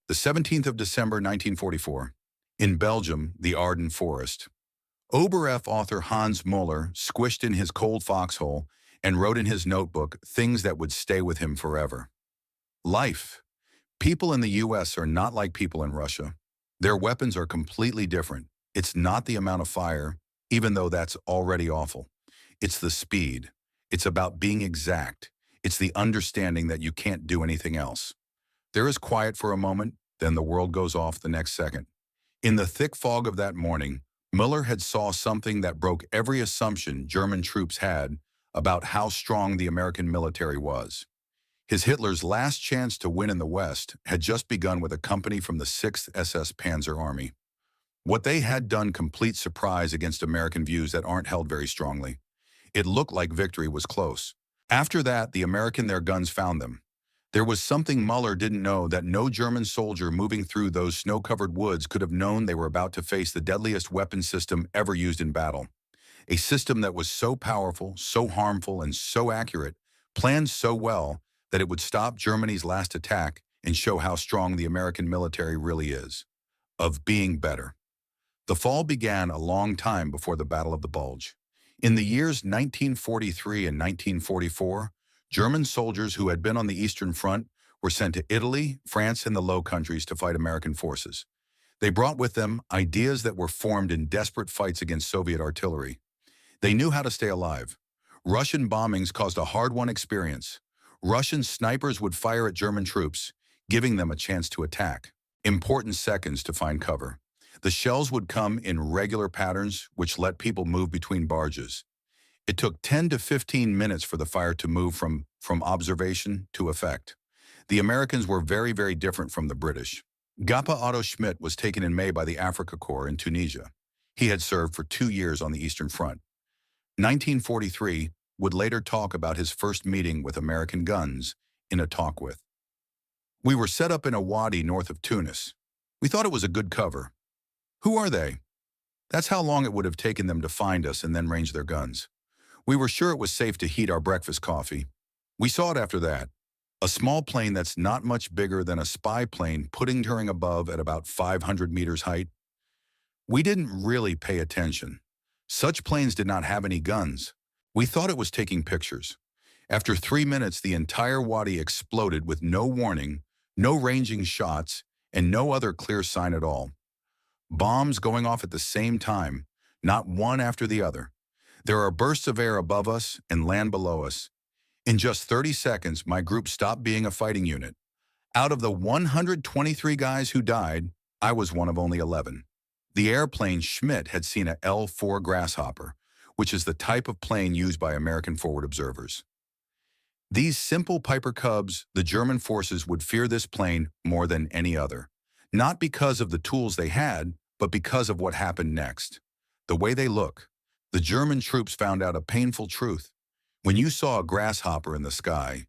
The 17th of December, 1944. In Belgium, the Ardennes forest. Oberf author Hans Müller squished in his cold foxhole and wrote in his notebook things that would stay with him forever. Life. People in the US are not like people in Russia. Their weapons are completely different. It's not the amount of fire, even though that's already awful. It's the speed. It's about being exact. It's the understanding that you can't do anything else. There is quiet for a moment, then the world goes off the next second. In the thick fog of that morning, Müller had saw something that broke every assumption German troops had about how strong the American military was. His Hitler's last chance to win in the West had just begun with a company from the 6th SS Panzer Army. What they had done complete surprise against American views that aren't held very strongly. It looked like victory was close. After that, their guns found them. There was something Müller didn't know that no German soldier moving through those snow-covered woods could have known they were about to face the deadliest weapon system ever used in battle. A system that was so powerful, so harmful, and so accurate, planned so well that it would stop Germany's last attack and show how strong the American military really is. Of being better. The fall began a long time before the Battle of the Bulge. In the years 1943 and 1944, German soldiers who had been on the Eastern Front were sent to Italy, France, and the Low Countries to fight American forces. They brought with them ideas that were formed in desperate fights against Soviet artillery. They knew how to stay alive. Russian bombings caused a hard-won experience. Russian snipers would fire at German troops, giving them a chance to attack. Important seconds to find cover. The shells would come in regular patterns, which let people move between barges. It took 10 to 15 minutes for the fire to move from observation to effect. The Americans were very, very different from the British. Gapa Otto Schmidt was taken in May by the Afrika Korps in Tunisia. He had served for 2 years on the Eastern Front. 1943 would later talk about his first meeting with American guns in a talk with. We were set up in a wadi north of Tunis. We thought it was a good cover. Who are they? That's how long it would have taken them to find us and then range their guns. We were sure it was safe to heat our breakfast coffee. We saw it after that. A small plane that's not much bigger than a spy plane putting above at about 500 meters height. We didn't really pay attention. Such planes did not have any guns. We thought it was taking pictures. After 3 minutes, the entire wadi exploded with no warning, no ranging shots, and no other clear sign at all. Bombs going off at the same time, not one after the other. There are bursts of air above us and land below us. In just 30 seconds, my group stopped being a fighting unit. Out of the 123 guys who died, I was one of only 11. The airplane Schmidt had seen a L-4 Grasshopper, which is the type of plane used by American forward observers. These simple Piper Cubs, the German forces would fear this plane more than any other. Not because of the tools they had, but because of what happened next. The way they look. The German troops found out a painful truth. When you saw a grasshopper in the sky,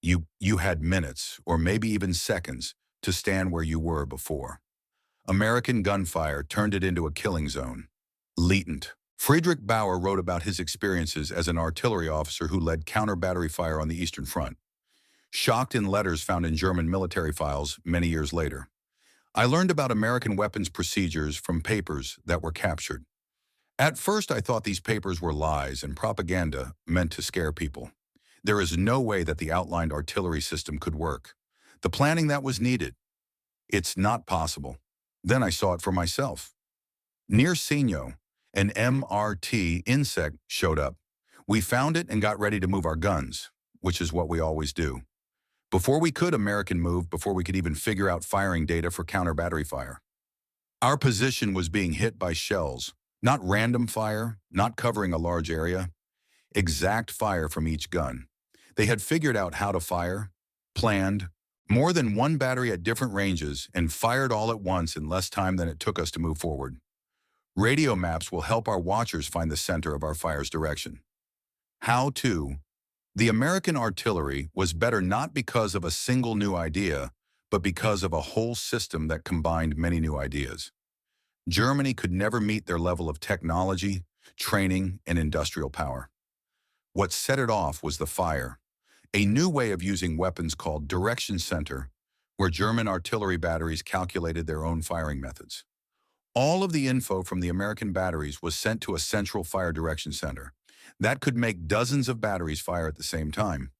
you had minutes, or maybe even seconds, to stand where you were before. American gunfire turned it into a killing zone. Latent. Friedrich Bauer wrote about his experiences as an artillery officer who led counter-battery fire on the Eastern Front. Shocked in letters found in German military files many years later. I learned about American weapons procedures from papers that were captured. At first, I thought these papers were lies and propaganda meant to scare people. There is no way that the outlined artillery system could work. The planning that was needed. It's not possible. Then I saw it for myself. Near Sinjo, an MRT insect showed up. We found it and got ready to move our guns, which is what we always do. Before we could, American moved, before we could even figure out firing data for counter-battery fire. Our position was being hit by shells. Not random fire, not covering a large area. Exact fire from each gun. They had figured out how to fire, planned, more than one battery at different ranges, and fired all at once in less time than it took us to move forward. Radio maps will help our watchers find the center of our fire's direction. How to? The American artillery was better not because of a single new idea, but because of a whole system that combined many new ideas. Germany could never meet their level of technology, training, and industrial power. What set it off was the fire, a new way of using weapons called direction center, where German artillery batteries calculated their own firing methods. All of the info from the American batteries was sent to a central fire direction center. That could make dozens of batteries fire at the same time.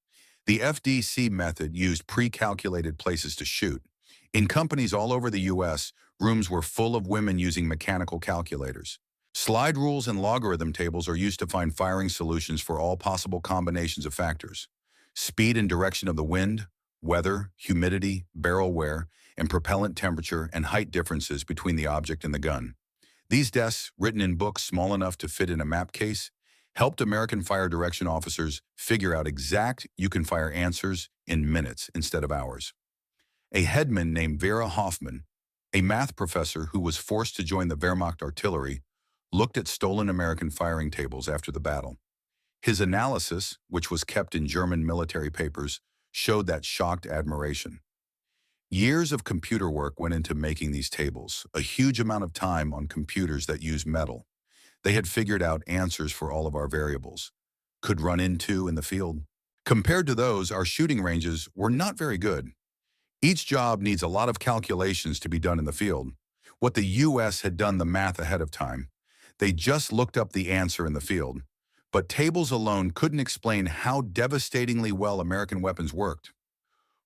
The FDC method used pre-calculated places to shoot. In companies all over the U.S., rooms were full of women using mechanical calculators. Slide rules and logarithm tables are used to find firing solutions for all possible combinations of factors. Speed and direction of the wind, weather, humidity, barrel wear, and propellant temperature and height differences between the object and the gun. These desks, written in books small enough to fit in a map case, helped American fire direction officers figure out exact you-can-fire answers in minutes instead of hours. A headman named Vera Hoffman, a math professor who was forced to join the Wehrmacht artillery, looked at stolen American firing tables after the battle. His analysis, which was kept in German military papers, showed that shocked admiration. Years of computer work went into making these tables, a huge amount of time on computers that use metal. They had figured out answers for all of our variables. Could run into in the field. Compared to those, our shooting ranges were not very good. Each job needs a lot of calculations to be done in the field. What the U.S. had done the math ahead of time. They just looked up the answer in the field. But tables alone couldn't explain how devastatingly well American weapons worked.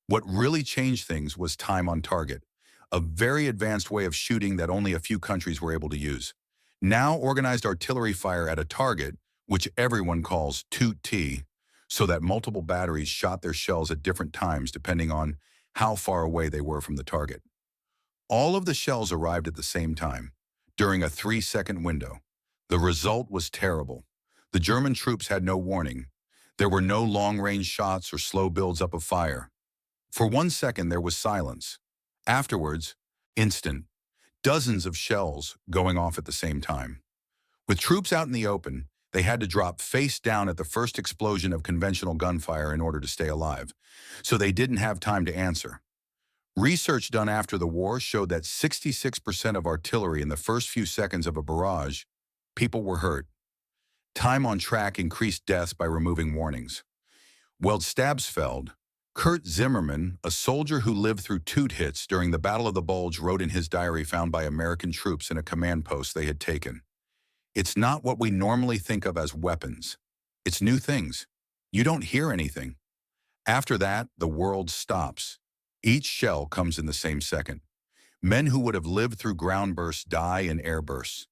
What really changed things was time on target, a very advanced way of shooting that only a few countries were able to use. Now organized artillery fire at a target, which everyone calls 2T, so that multiple batteries shot their shells at different times depending on how far away they were from the target. All of the shells arrived at the same time, during a 3-second window. The result was terrible. The German troops had no warning. There were no long-range shots or slow builds-up of fire. For 1 second, there was silence. Afterwards, instant, dozens of shells going off at the same time. With troops out in the open, they had to drop face down at the first explosion of conventional gunfire in order to stay alive, so they didn't have time to answer. Research done after the war showed that 66% of artillery in the first few seconds of a barrage, people were hurt. Time on track increased deaths by removing warnings. Stabsfeld, Kurt Zimmerman, a soldier who lived through toot hits during the Battle of the Bulge, wrote in his diary found by American troops in a command post they had taken. It's not what we normally think of as weapons. It's new things. You don't hear anything. After that, the world stops. Each shell comes in the same second. Men who would have lived through ground bursts die in air bursts.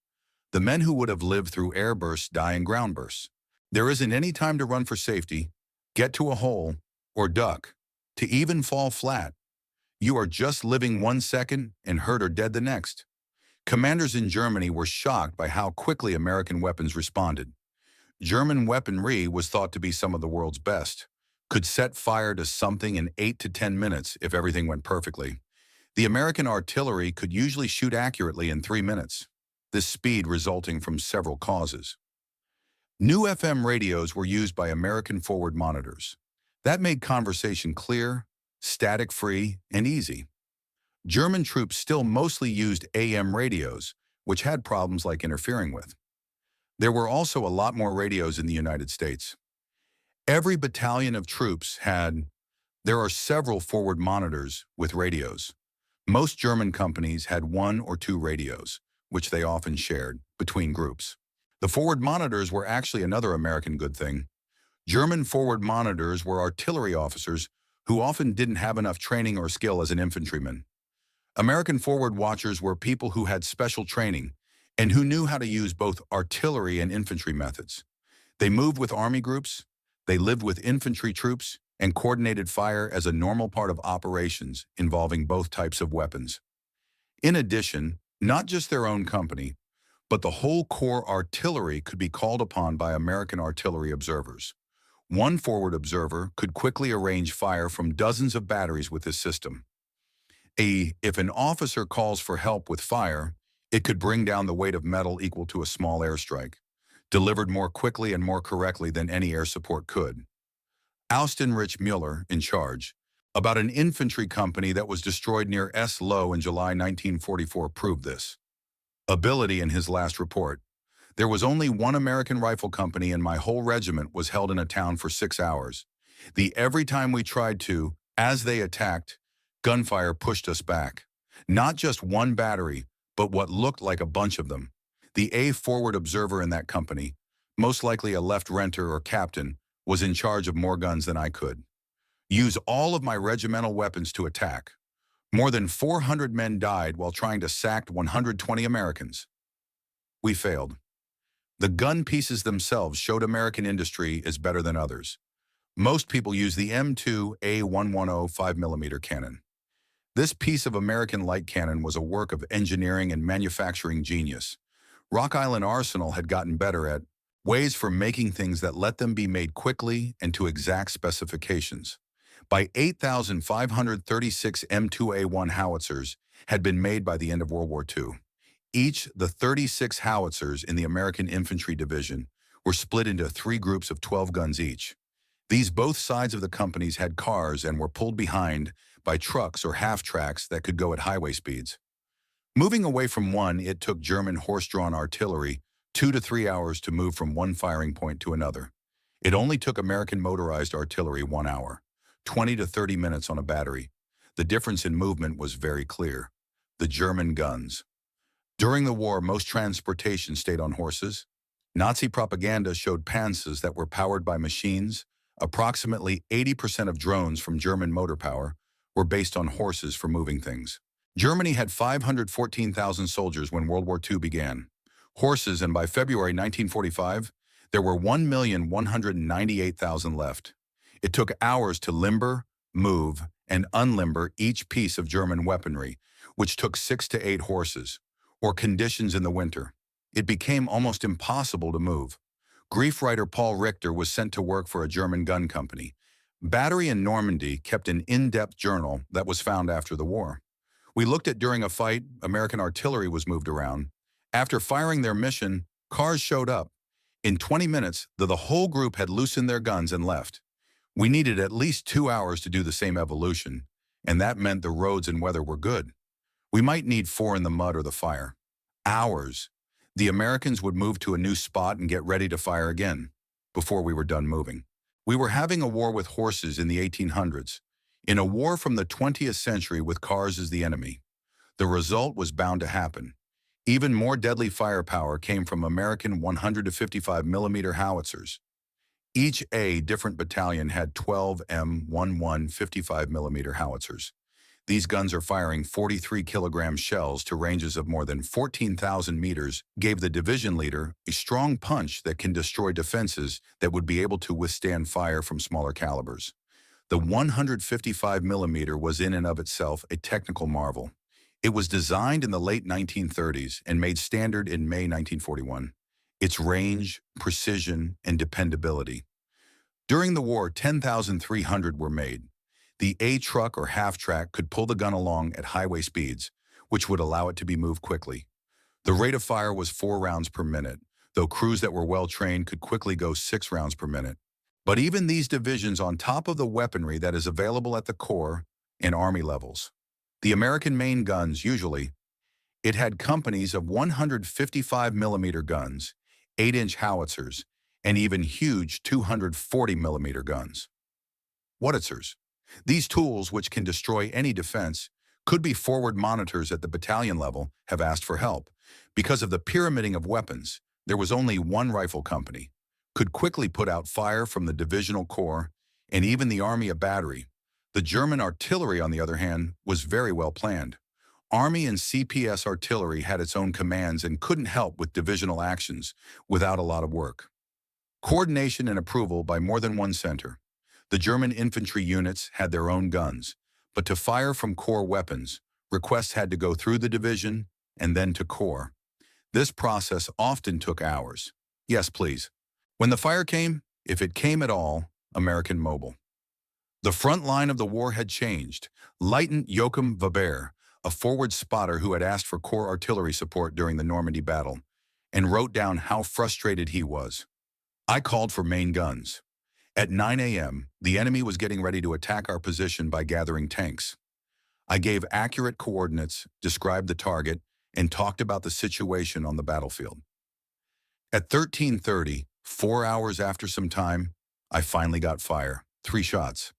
The men who would have lived through air bursts die in ground bursts. There isn't any time to run for safety, get to a hole, or duck, to even fall flat. You are just living 1 second and hurt or dead the next. Commanders in Germany were shocked by how quickly American weapons responded. German weaponry was thought to be some of the world's best, could set fire to something in 8 to 10 minutes if everything went perfectly. The American artillery could usually shoot accurately in 3 minutes, this speed resulting from several causes. New FM radios were used by American forward monitors. That made conversation clear, static-free, and easy. German troops still mostly used AM radios, which had problems like interfering with. There were also a lot more radios in the United States. Every battalion of troops there are several forward monitors with radios. Most German companies had 1 or 2 radios, which they often shared between groups. The forward monitors were actually another American good thing. German forward monitors were artillery officers who often didn't have enough training or skill as an infantryman. American forward watchers were people who had special training and who knew how to use both artillery and infantry methods. They moved with army groups, they lived with infantry troops, and coordinated fire as a normal part of operations involving both types of weapons. In addition, not just their own company, but the whole corps artillery could be called upon by American artillery observers. One forward observer could quickly arrange fire from dozens of batteries with this system. If an officer calls for help with fire, it could bring down the weight of metal equal to a small airstrike, delivered more quickly and more correctly than any air support could. Austin Rich Mueller, in charge, about an infantry company that was destroyed near Low in July 1944, proved this ability in his last report. There was only one American rifle company and my whole regiment was held in a town for 6 hours. Every time we tried to, as they attacked, Gunfire pushed us back. Not just one battery, but what looked like a bunch of them. The forward observer in that company, most likely a left renter or captain, was in charge of more guns than I could. Use all of my regimental weapons to attack. More than 400 men died while trying to sack 120 Americans. We failed. The gun pieces themselves showed American industry is better than others. Most people use the M2A110 5mm cannon. This piece of American light cannon was a work of engineering and manufacturing genius. Rock Island Arsenal had gotten better at ways for making things that let them be made quickly and to exact specifications. By 8,536 M2A1 howitzers had been made by the end of World War II. Each, the 36 howitzers in the American Infantry Division, were split into 3 groups of 12 guns each. These both sides of the companies had cars and were pulled behind by trucks or half-tracks that could go at highway speeds. Moving away from one, it took German horse-drawn artillery 2 to 3 hours to move from one firing point to another. It only took American motorized artillery 1 hour, 20 to 30 minutes on a battery. The difference in movement was very clear. The German guns. During the war, most transportation stayed on horses. Nazi propaganda showed panzers that were powered by machines. Approximately 80% of drones from German motor power were based on horses for moving things. Germany had 514,000 soldiers when World War II began. Horses, and by February 1945, there were 1,198,000 left. It took hours to limber, move, and unlimber each piece of German weaponry, which took 6 to 8 horses, or conditions in the winter. It became almost impossible to move. Grief writer Paul Richter was sent to work for a German gun company. Battery in Normandy kept an in-depth journal that was found after the war. We looked at during a fight, American artillery was moved around. After firing their mission, cars showed up. In 20 minutes, the whole group had loosened their guns and left. We needed at least 2 hours to do the same evolution, and that meant the roads and weather were good. We might need 4 in the mud or the fire. Hours. The Americans would move to a new spot and get ready to fire again, before we were done moving. We were having a war with horses in the 1800s, in a war from the 20th century with cars as the enemy. The result was bound to happen. Even more deadly firepower came from American 155mm howitzers. Each different battalion had 12 M11 55mm howitzers. These guns are firing 43-kilogram shells to ranges of more than 14,000 meters, gave the division leader a strong punch that can destroy defenses that would be able to withstand fire from smaller calibers. The 155mm was in and of itself a technical marvel. It was designed in the late 1930s and made standard in May 1941. Its range, precision, and dependability. During the war, 10,300 were made. The truck or half-track could pull the gun along at highway speeds, which would allow it to be moved quickly. The rate of fire was 4 rounds per minute, though crews that were well-trained could quickly go 6 rounds per minute. But even these divisions on top of the weaponry that is available at the Corps and Army levels. The American main guns, usually, it had companies of 155mm guns, 8-inch howitzers, and even huge 240mm guns. Whattitzers. These tools, which can destroy any defense, could be forward monitors at the battalion level, have asked for help. Because of the pyramiding of weapons, there was only one rifle company, could quickly put out fire from the divisional corps, and even the Army a battery. The German artillery, on the other hand, was very well planned. Army and CPS artillery had its own commands and couldn't help with divisional actions without a lot of work. Coordination and approval by more than one center. The German infantry units had their own guns, but to fire from corps weapons, requests had to go through the division and then to corps. This process often took hours. Yes, please. When the fire came, if it came at all, American mobile. The front line of the war had changed. Lieutenant Joachim Weber, a forward spotter who had asked for corps artillery support during the Normandy battle, and wrote down how frustrated he was. I called for main guns. At 9 a.m., the enemy was getting ready to attack our position by gathering tanks. I gave accurate coordinates, described the target, and talked about the situation on the battlefield. At 13:30, 4 hours after some time, I finally got fire, 3 shots.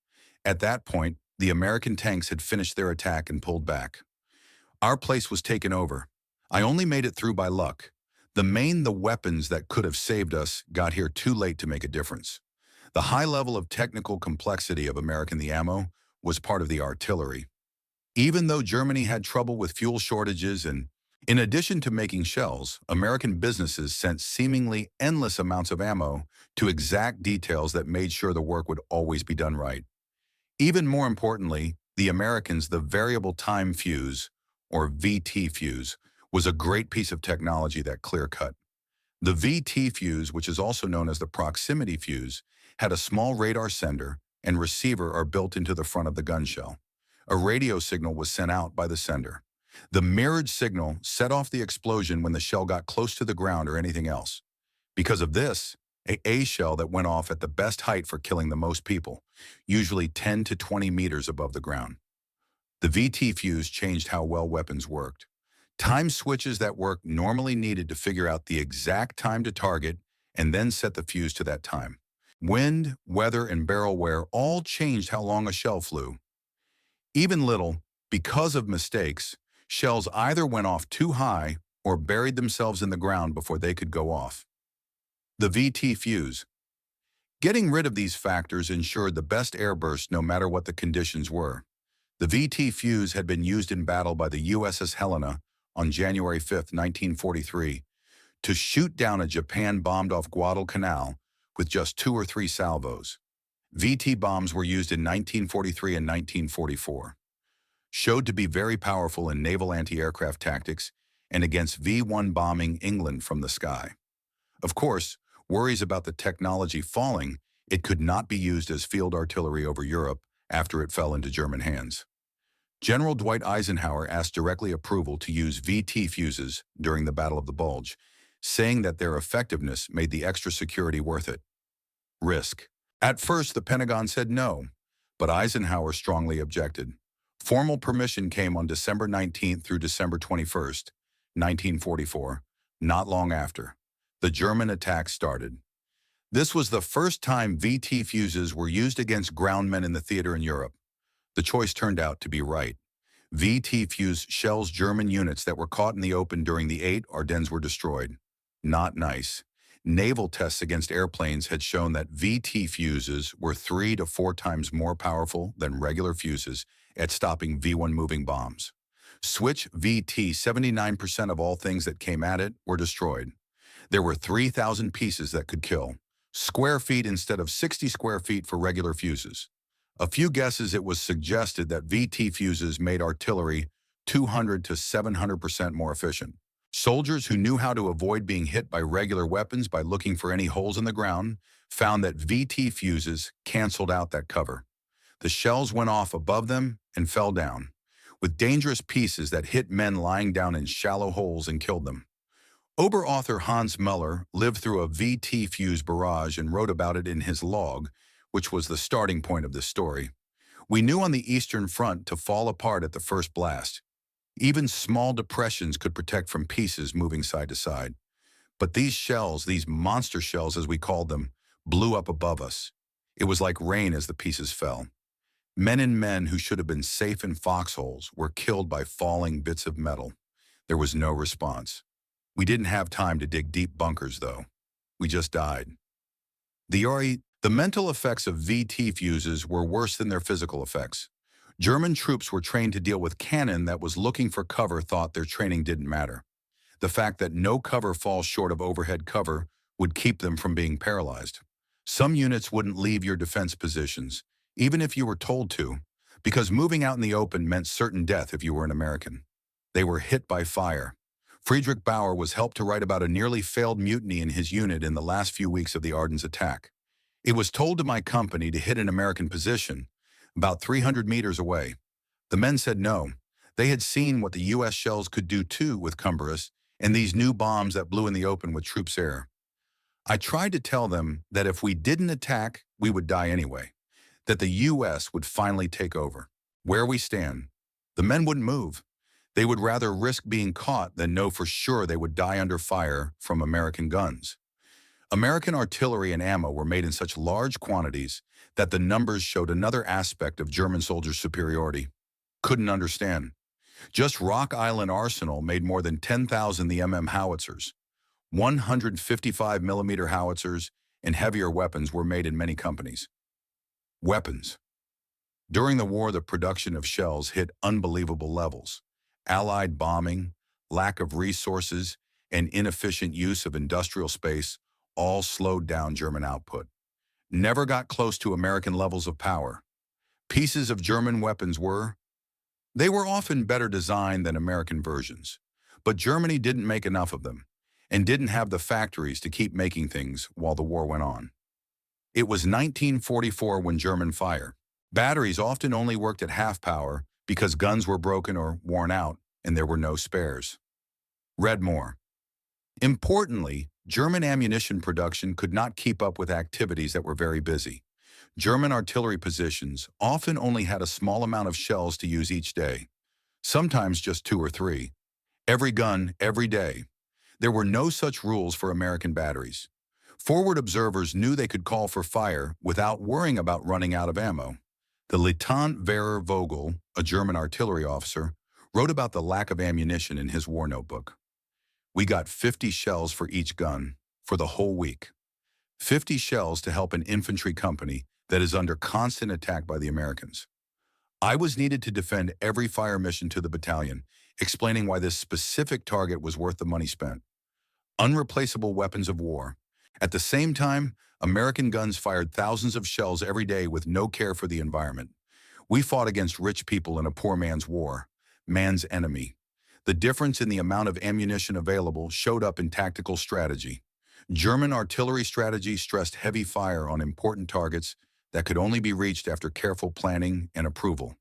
At that point, The American tanks had finished their attack and pulled back. Our place was taken over. I only made it through by luck. The weapons that could have saved us got here too late to make a difference. The high level of technical complexity of American the ammo was part of the artillery. Even though Germany had trouble with fuel shortages and, in addition to making shells, American businesses sent seemingly endless amounts of ammo to exact details that made sure the work would always be done right. Even more importantly, the Americans, the variable time fuse, or VT fuse, was a great piece of technology that clear-cut. The VT fuse, which is also known as the proximity fuse, had a small radar sender and receiver are built into the front of the gun shell. A radio signal was sent out by the sender. The mirrored signal set off the explosion when the shell got close to the ground or anything else. Because of this, a shell that went off at the best height for killing the most people, usually 10 to 20 meters above the ground. The VT fuse changed how well weapons worked. Time switches that worked normally needed to figure out the exact time to target and then set the fuse to that time. Wind, weather, and barrel wear all changed how long a shell flew. Even little, because of mistakes, shells either went off too high or buried themselves in the ground before they could go off. The VT fuse. Getting rid of these factors ensured the best airburst no matter what the conditions were. The VT fuse had been used in battle by the USS Helena on January 5, 1943, to shoot down a Japan bombed-off Guadalcanal with just 2 or 3 salvos. VT bombs were used in 1943 and 1944. Showed to be very powerful in naval anti-aircraft tactics and against V-1 bombing England from the sky. Of course, worries about the technology falling, it could not be used as field artillery over Europe after it fell into German hands. General Dwight Eisenhower asked directly approval to use VT fuses during the Battle of the Bulge, saying that their effectiveness made the extra security worth it. Risk. At first, the Pentagon said no, but Eisenhower strongly objected. Formal permission came on December 19 through December 21, 1944, not long after. The German attack started. This was the first time VT fuses were used against groundmen in the theater in Europe. The choice turned out to be right. VT fuse shells German units that were caught in the open during the 8 Ardennes were destroyed. Not nice. Naval tests against airplanes had shown that VT fuses were 3 to 4 times more powerful than regular fuses at stopping V-1 moving bombs. Switch VT, 79% of all things that came at it were destroyed. There were 3,000 pieces that could kill. Square feet instead of 60 square feet for regular fuses. A few guesses it was suggested that VT fuses made artillery 200 to 700% more efficient. Soldiers who knew how to avoid being hit by regular weapons by looking for any holes in the ground found that VT fuses canceled out that cover. The shells went off above them and fell down, with dangerous pieces that hit men lying down in shallow holes and killed them. Ober-author Hans Muller lived through a VT fuse barrage and wrote about it in his log, which was the starting point of this story. We knew on the Eastern Front to fall apart at the first blast. Even small depressions could protect from pieces moving side to side. But these shells, these monster shells as we called them, blew up above us. It was like rain as the pieces fell. Men who should have been safe in foxholes were killed by falling bits of metal. There was no response. We didn't have time to dig deep bunkers, though. We just died. The mental effects of VT fuses were worse than their physical effects. German troops were trained to deal with cannon that was looking for cover thought their training didn't matter. The fact that no cover falls short of overhead cover would keep them from being paralyzed. Some units wouldn't leave your defense positions, even if you were told to, because moving out in the open meant certain death if you were an American. They were hit by fire. Friedrich Bauer was helped to write about a nearly failed mutiny in his unit in the last few weeks of the Ardennes attack. It was told to my company to hit an American position, about 300 meters away. The men said no. They had seen what the U.S. shells could do too with Cumberus and these new bombs that blew in the open with troops' air. I tried to tell them that if we didn't attack, we would die anyway, that the U.S. would finally take over. Where we stand, the men wouldn't move. They would rather risk being caught than know for sure they would die under fire from American guns. American artillery and ammo were made in such large quantities that the numbers showed another aspect of German soldiers' superiority. Couldn't understand. Just Rock Island Arsenal made more than 10,000 the howitzers. 155 millimeter howitzers and heavier weapons were made in many companies. Weapons. During the war, the production of shells hit unbelievable levels. Allied bombing, lack of resources, and inefficient use of industrial space all slowed down German output. Never got close to American levels of power. Pieces of German weapons they were often better designed than American versions. But Germany didn't make enough of them, and didn't have the factories to keep making things while the war went on. It was 1944 when German fire. Batteries often only worked at half power because guns were broken or worn out and there were no spares. Read more. Importantly, German ammunition production could not keep up with activities that were very busy. German artillery positions often only had a small amount of shells to use each day, sometimes just 2 or 3. Every gun, every day. There were no such rules for American batteries. Forward observers knew they could call for fire without worrying about running out of ammo. The Lieutenant Werner Vogel, a German artillery officer, wrote about the lack of ammunition in his war notebook. We got 50 shells for each gun for the whole week. 50 shells to help an infantry company that is under constant attack by the Americans. I was needed to defend every fire mission to the battalion, explaining why this specific target was worth the money spent. Unreplaceable weapons of war. At the same time, American guns fired thousands of shells every day with no care for the environment. We fought against rich people in a poor man's war, man's enemy. The difference in the amount of ammunition available showed up in tactical strategy. German artillery strategy stressed heavy fire on important targets that could only be reached after careful planning and approval.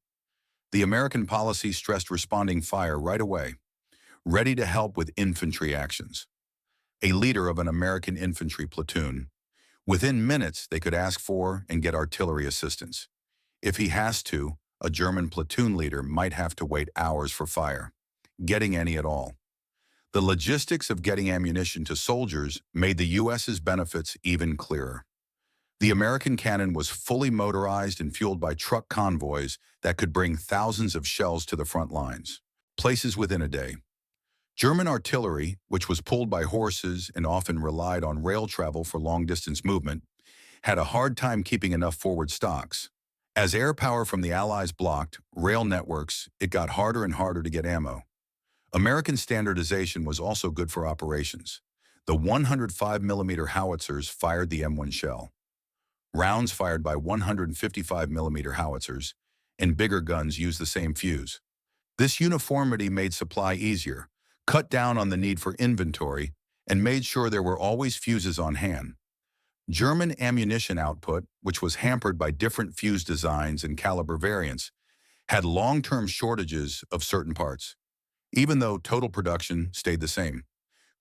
The American policy stressed responding fire right away, ready to help with infantry actions. A leader of an American infantry platoon. Within minutes, they could ask for and get artillery assistance. If he has to, a German platoon leader might have to wait hours for fire, getting any at all. The logistics of getting ammunition to soldiers made the U.S.'s benefits even clearer. The American cannon was fully motorized and fueled by truck convoys that could bring thousands of shells to the front lines, places within a day. German artillery, which was pulled by horses and often relied on rail travel for long-distance movement, had a hard time keeping enough forward stocks. As air power from the Allies blocked rail networks, it got harder and harder to get ammo. American standardization was also good for operations. The 105 millimeter howitzers fired the M1 shell. Rounds fired by 155 millimeter howitzers and bigger guns used the same fuse. This uniformity made supply easier, cut down on the need for inventory, and made sure there were always fuses on hand. German ammunition output, which was hampered by different fuse designs and caliber variants, had long-term shortages of certain parts, even though total production stayed the same.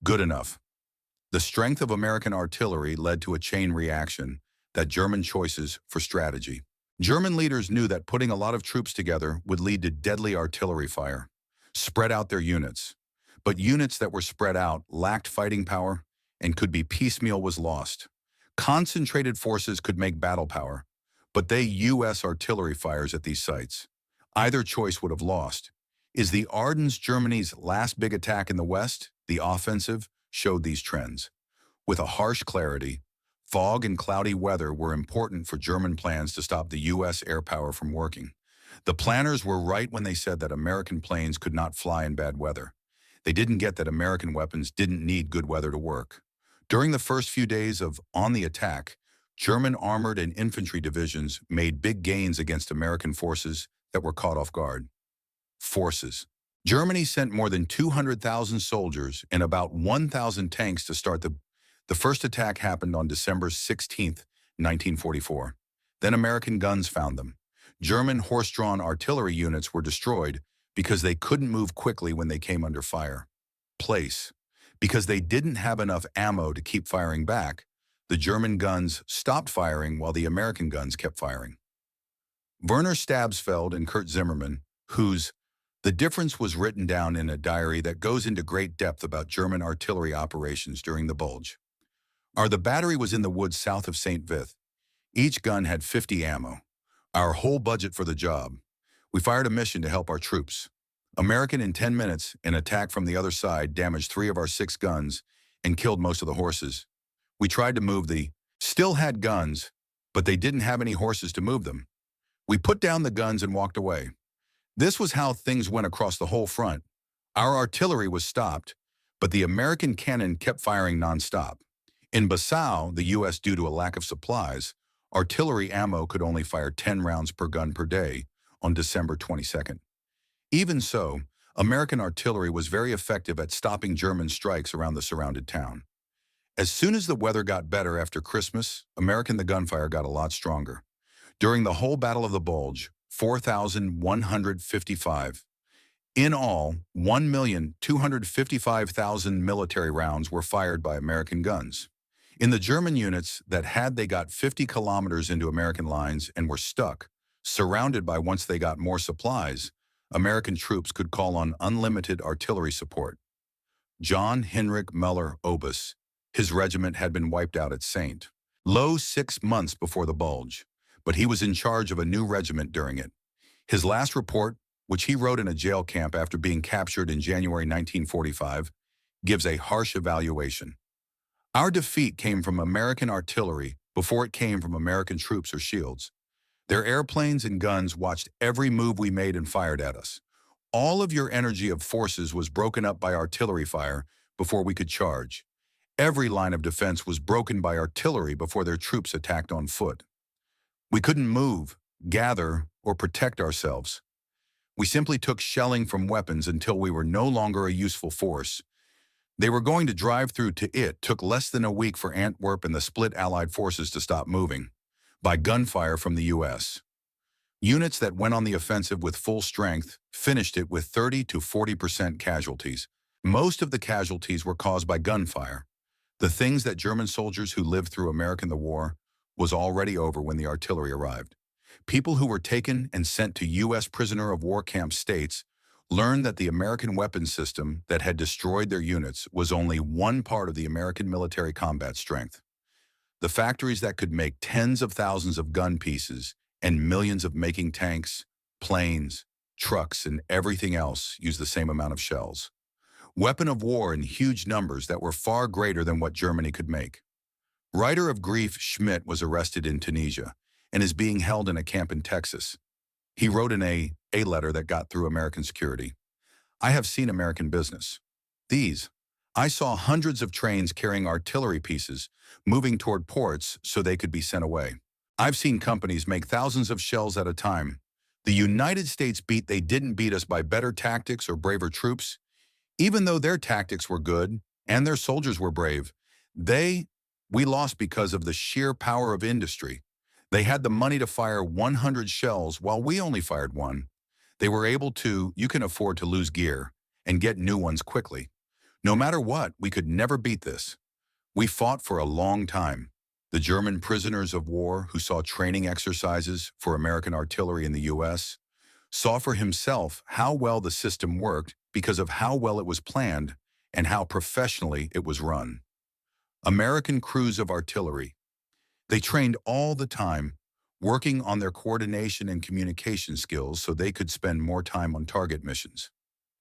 Good enough. The strength of American artillery led to a chain reaction that German choices for strategy. German leaders knew that putting a lot of troops together would lead to deadly artillery fire. Spread out their units. But units that were spread out lacked fighting power and could be piecemeal was lost. Concentrated forces could make battle power, but they U.S. artillery fires at these sites. Either choice would have lost. Is the Ardennes Germany's last big attack in the West? The offensive showed these trends. With a harsh clarity, fog and cloudy weather were important for German plans to stop the U.S. air power from working. The planners were right when they said that American planes could not fly in bad weather. They didn't get that American weapons didn't need good weather to work. During the first few days of On the Attack, German armored and infantry divisions made big gains against American forces that were caught off guard. Forces. Germany sent more than 200,000 soldiers and about 1,000 tanks to start the first attack happened on December 16, 1944. Then American guns found them. German horse-drawn artillery units were destroyed because they couldn't move quickly when they came under fire. Place. Because they didn't have enough ammo to keep firing back, the German guns stopped firing while the American guns kept firing. Werner Stabsfeld and Kurt Zimmermann, The difference was written down in a diary that goes into great depth about German artillery operations during the Bulge. The battery was in the woods south of St. Vith. Each gun had 50 ammo. Our whole budget for the job. We fired a mission to help our troops. American in 10 minutes, an attack from the other side damaged 3 of our 6 guns and killed most of the horses. We tried to move still had guns, but they didn't have any horses to move them. We put down the guns and walked away. This was how things went across the whole front. Our artillery was stopped, but the American cannon kept firing nonstop. In Bassau, the U.S., due to a lack of supplies, artillery ammo could only fire 10 rounds per gun per day on December 22nd. Even so, American artillery was very effective at stopping German strikes around the surrounded town. As soon as the weather got better after Christmas, the gunfire got a lot stronger. During the whole Battle of the Bulge, 4,155. In all, 1,255,000 military rounds were fired by American guns. In the German units they got 50 kilometers into American lines and were stuck, surrounded by once they got more supplies, American troops could call on unlimited artillery support. John Heinrich Müller Obus, his regiment had been wiped out at St. Lo 6 months before the Bulge, but he was in charge of a new regiment during it. His last report, which he wrote in a jail camp after being captured in January 1945, gives a harsh evaluation. Our defeat came from American artillery before it came from American troops or shields. Their airplanes and guns watched every move we made and fired at us. All of your energy of forces was broken up by artillery fire before we could charge. Every line of defense was broken by artillery before their troops attacked on foot. We couldn't move, gather, or protect ourselves. We simply took shelling from weapons until we were no longer a useful force. They were going to drive through to it. Took less than a week for Antwerp and the split Allied forces to stop moving, by gunfire from the U.S. Units that went on the offensive with full strength finished it with 30 to 40% casualties. Most of the casualties were caused by gunfire. The things that German soldiers who lived through the war was already over when the artillery arrived. People who were taken and sent to U.S. prisoner of war camp states learned that the American weapons system that had destroyed their units was only one part of the American military combat strength. The factories that could make tens of thousands of gun pieces and millions of making tanks, planes, trucks, and everything else used the same amount of shells. Weapon of war in huge numbers that were far greater than what Germany could make. Writer of grief Schmidt was arrested in Tunisia and is being held in a camp in Texas. He wrote in a letter that got through American security. I have seen American business. I saw hundreds of trains carrying artillery pieces, moving toward ports so they could be sent away. I've seen companies make thousands of shells at a time. The United States they didn't beat us by better tactics or braver troops. Even though their tactics were good and their soldiers were brave, we lost because of the sheer power of industry. They had the money to fire 100 shells while we only fired 1. They were able to, you can afford to lose gear and get new ones quickly. No matter what, we could never beat this. We fought for a long time. The German prisoners of war who saw training exercises for American artillery in the U.S. saw for himself how well the system worked because of how well it was planned and how professionally it was run. American crews of artillery. They trained all the time, working on their coordination and communication skills so they could spend more time on target missions.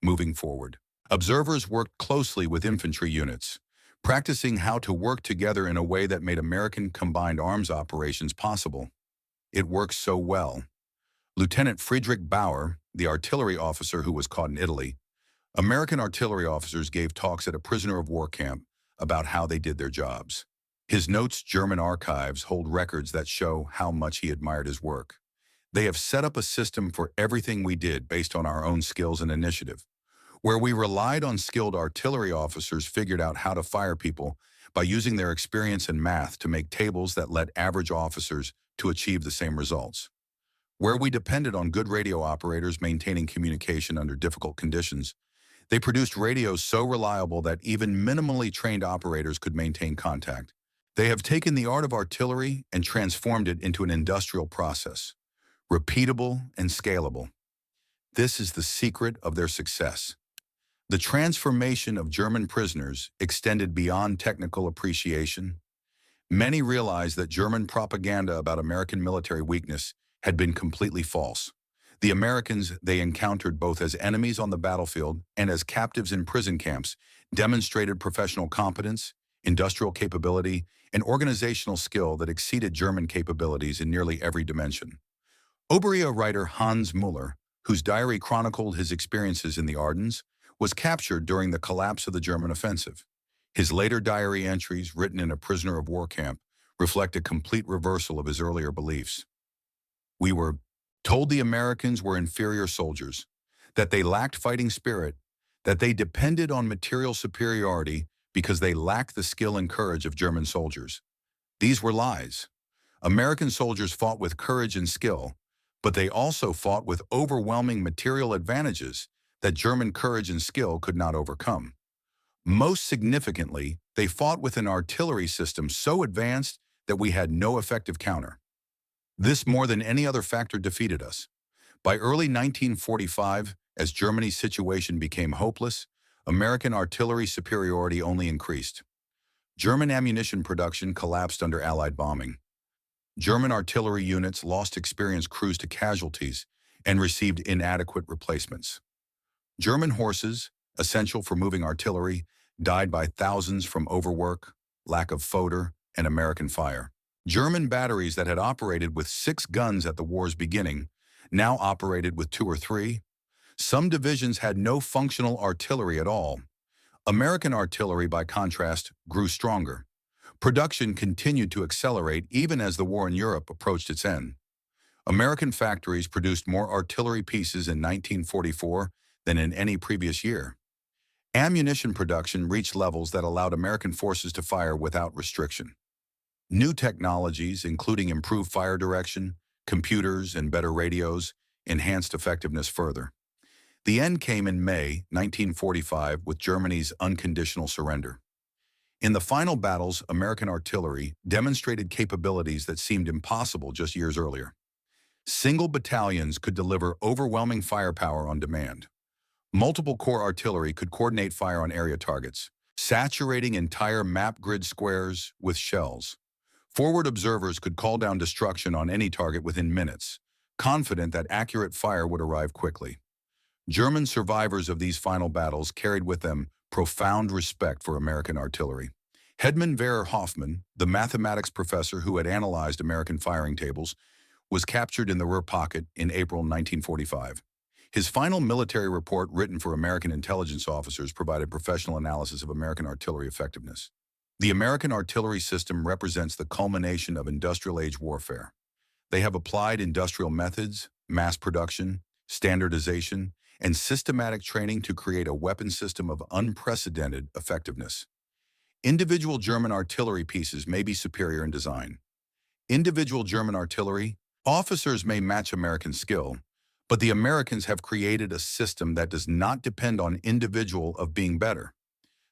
Moving forward, observers worked closely with infantry units, practicing how to work together in a way that made American combined arms operations possible. It worked so well. Lieutenant Friedrich Bauer, the artillery officer who was caught in Italy, American artillery officers gave talks at a prisoner of war camp about how they did their jobs. His notes German archives hold records that show how much he admired his work. They have set up a system for everything we did based on our own skills and initiative. Where we relied on skilled artillery officers figured out how to fire people by using their experience in math to make tables that led average officers to achieve the same results. Where we depended on good radio operators maintaining communication under difficult conditions, they produced radios so reliable that even minimally trained operators could maintain contact. They have taken the art of artillery and transformed it into an industrial process, repeatable and scalable. This is the secret of their success. The transformation of German prisoners extended beyond technical appreciation. Many realized that German propaganda about American military weakness had been completely false. The Americans they encountered both as enemies on the battlefield and as captives in prison camps demonstrated professional competence, industrial capability, and organizational skill that exceeded German capabilities in nearly every dimension. WWII writer Hans Müller, whose diary chronicled his experiences in the Ardennes, was captured during the collapse of the German offensive. His later diary entries, written in a prisoner of war camp, reflect a complete reversal of his earlier beliefs. We were told the Americans were inferior soldiers, that they lacked fighting spirit, that they depended on material superiority because they lacked the skill and courage of German soldiers. These were lies. American soldiers fought with courage and skill, but they also fought with overwhelming material advantages that German courage and skill could not overcome. Most significantly, they fought with an artillery system so advanced that we had no effective counter. This more than any other factor defeated us. By early 1945, as Germany's situation became hopeless, American artillery superiority only increased. German ammunition production collapsed under Allied bombing. German artillery units lost experienced crews to casualties and received inadequate replacements. German horses, essential for moving artillery, died by thousands from overwork, lack of fodder, and American fire. German batteries that had operated with 6 guns at the war's beginning now operated with 2 or 3. Some divisions had no functional artillery at all. American artillery, by contrast, grew stronger. Production continued to accelerate even as the war in Europe approached its end. American factories produced more artillery pieces in 1944 than in any previous year. Ammunition production reached levels that allowed American forces to fire without restriction. New technologies, including improved fire direction, computers, and better radios, enhanced effectiveness further. The end came in May 1945 with Germany's unconditional surrender. In the final battles, American artillery demonstrated capabilities that seemed impossible just years earlier. Single battalions could deliver overwhelming firepower on demand. Multiple corps artillery could coordinate fire on area targets, saturating entire map grid squares with shells. Forward observers could call down destruction on any target within minutes, confident that accurate fire would arrive quickly. German survivors of these final battles carried with them profound respect for American artillery. Hedman Verner Hoffmann, the mathematics professor who had analyzed American firing tables, was captured in the Ruhr Pocket in April 1945. His final military report, written for American intelligence officers, provided professional analysis of American artillery effectiveness. The American artillery system represents the culmination of industrial-age warfare. They have applied industrial methods, mass production, standardization, and systematic training to create a weapon system of unprecedented effectiveness. Individual German artillery pieces may be superior in design. Individual German artillery officers may match American skill, but the Americans have created a system that does not depend on individual of being better.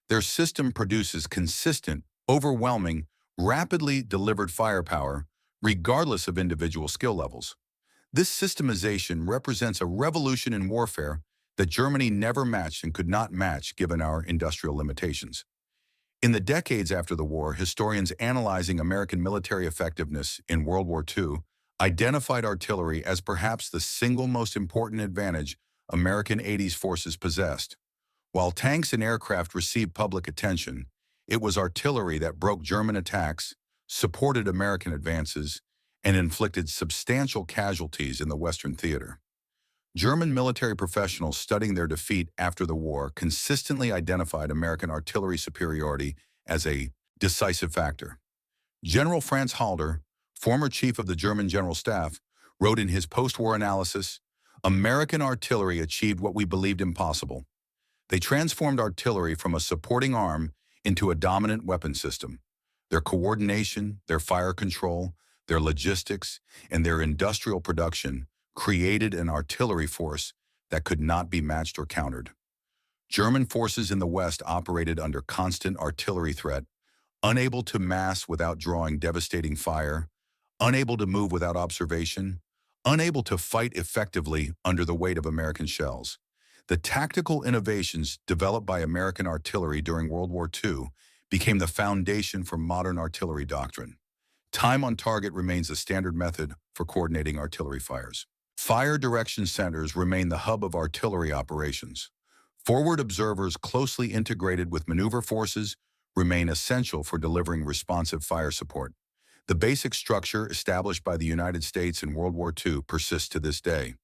Their system produces consistent, overwhelming, rapidly delivered firepower, regardless of individual skill levels. This systemization represents a revolution in warfare that Germany never matched and could not match given our industrial limitations. In the decades after the war, historians analyzing American military effectiveness in World War II identified artillery as perhaps the single most important advantage American 80s forces possessed. While tanks and aircraft received public attention, it was artillery that broke German attacks, supported American advances, and inflicted substantial casualties in the Western theater. German military professionals studying their defeat after the war consistently identified American artillery superiority as a decisive factor. General Franz Halder, former chief of the German General Staff, wrote in his post-war analysis, "American artillery achieved what we believed impossible. They transformed artillery from a supporting arm into a dominant weapon system. Their coordination, their fire control, their logistics, and their industrial production created an artillery force that could not be matched or countered." German forces in the West operated under constant artillery threat, unable to mass without drawing devastating fire, unable to move without observation, unable to fight effectively under the weight of American shells. The tactical innovations developed by American artillery during World War II became the foundation for modern artillery doctrine. Time on target remains the standard method for coordinating artillery fires. Fire direction centers remain the hub of artillery operations. Forward observers closely integrated with maneuver forces remain essential for delivering responsive fire support. The basic structure established by the United States in World War II persists to this day.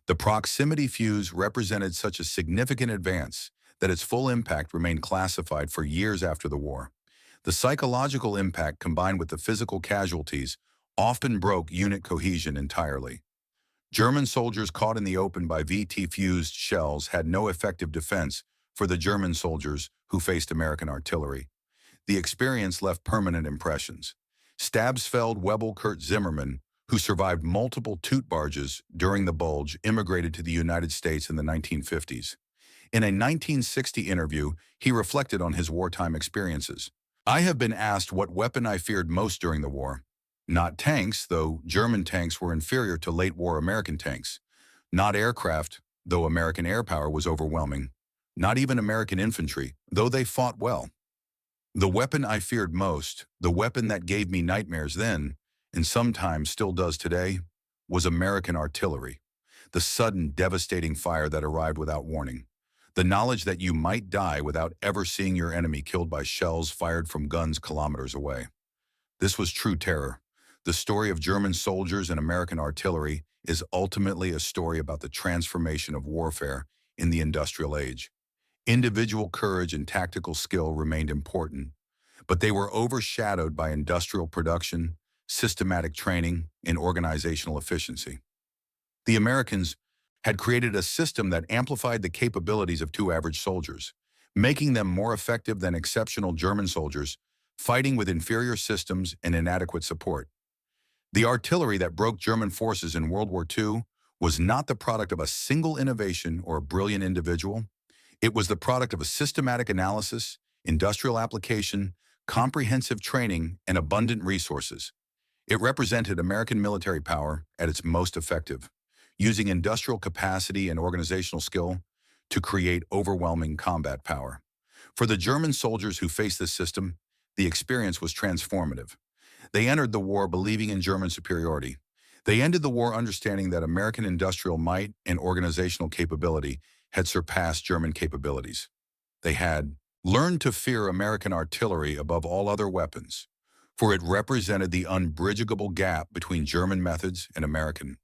The proximity fuse represented such a significant advance that its full impact remained classified for years after the war. The psychological impact combined with the physical casualties often broke unit cohesion entirely. German soldiers caught in the open by VT-fused shells had no effective defense for the German soldiers who faced American artillery. The experience left permanent impressions. Stabsfeld Webel Kurt Zimmermann, who survived multiple toot barges during the Bulge, immigrated to the United States in the 1950s. In a 1960 interview, he reflected on his wartime experiences. "I have been asked what weapon I feared most during the war. Not tanks, though German tanks were inferior to late-war American tanks. Not aircraft, though American air power was overwhelming. Not even American infantry, though they fought well. The weapon I feared most, the weapon that gave me nightmares then, and sometimes still does today, was American artillery. The sudden, devastating fire that arrived without warning. The knowledge that you might die without ever seeing your enemy killed by shells fired from guns kilometers away. This was true terror. The story of German soldiers and American artillery is ultimately a story about the transformation of warfare in the industrial age. Individual courage and tactical skill remained important, but they were overshadowed by industrial production, systematic training, and organizational efficiency. The Americans had created a system that amplified the capabilities of two average soldiers, making them more effective than exceptional German soldiers fighting with inferior systems and inadequate support. The artillery that broke German forces in World War II was not the product of a single innovation or a brilliant individual. It was the product of a systematic analysis, industrial application, comprehensive training, and abundant resources. It represented American military power at its most effective, using industrial capacity and organizational skill to create overwhelming combat power. For the German soldiers who faced this system, the experience was transformative. They entered the war believing in German superiority. They ended the war understanding that American industrial might and organizational capability had surpassed German capabilities. They had learned to fear American artillery above all other weapons, for it represented the unbridgeable gap between German methods and American.